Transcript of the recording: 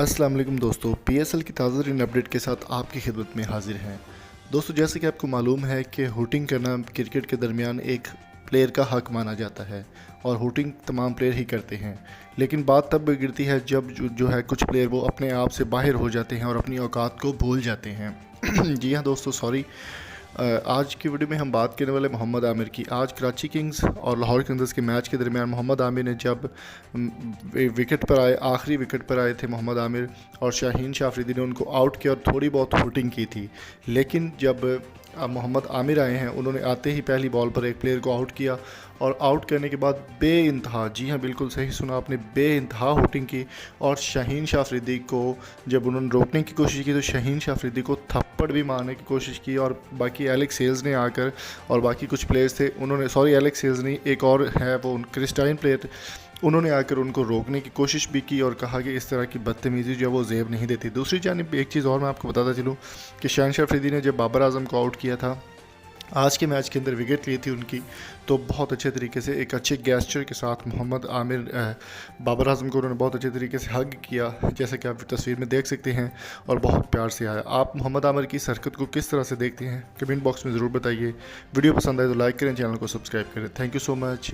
अस्सलाम वालेकुम दोस्तों, पीएसएल की ताज़ा तरीन अपडेट के साथ आपकी खिदमत में हाजिर हैं। दोस्तों, जैसे कि आपको मालूम है कि हुटिंग करना क्रिकेट के दरमियान एक प्लेयर का हक माना जाता है और हुटिंग तमाम प्लेयर ही करते हैं। लेकिन बात तब बिगड़ती है जब जो है कुछ प्लेयर वो अपने आप से बाहर हो जाते हैं और अपनी औकात को भूल जाते हैं। जी हाँ दोस्तों, सॉरी। आज की वीडियो में हम बात करने वाले मोहम्मद आमिर की। आज कराची किंग्स और लाहौर किंग्स के मैच के दरमियान मोहम्मद आमिर ने जब विकेट पर आए, आखिरी विकेट पर आए थे मोहम्मद आमिर, और शाहीन शाह अफरीदी ने उनको आउट किया और थोड़ी बहुत हुटिंग की थी। लेकिन जब मोहम्मद आमिर आए हैं, उन्होंने आते ही पहली बॉल पर एक प्लेयर को आउट किया और आउट करने के बाद बेइंतहा, जी हाँ बिल्कुल सही सुना आपने, बेइंतहा हुटिंग की। और शाहीन शाह अफरीदी को जब उन्होंने रोकने की कोशिश की तो शाहीन शाह अफरीदी को थप्पड़ भी मारने की कोशिश की। और बाकी एलेक्स हेल्स ने आकर और बाकी कुछ प्लेयर्स थे, उन्होंने, सॉरी एलेक्स हेल्स नहीं, एक और है वो क्रिस्टाइन प्लेयर, उन्होंने आकर उनको रोकने की कोशिश भी की और कहा कि इस तरह की बदतमीज़ी जो है वो ज़ेब नहीं देती। दूसरी जानिब एक चीज़ और मैं आपको बताता चलूँ कि शाहीन शाह अफरीदी ने जब बाबर आजम को आउट किया था, आज के मैच के अंदर विकेट ली थी उनकी, तो बहुत अच्छे तरीके से एक अच्छे गेस्चर के साथ मोहम्मद आमिर बाबर आजम को उन्होंने बहुत अच्छे तरीके से हग किया, जैसे कि आप तस्वीर में देख सकते हैं, और बहुत प्यार से आया। आप मोहम्मद आमिर की इस हरकत को किस तरह से देखते हैं, कमेंट बॉक्स में ज़रूर बताइए। वीडियो पसंद आए तो लाइक करें, चैनल को सब्सक्राइब करें। Thank you so much.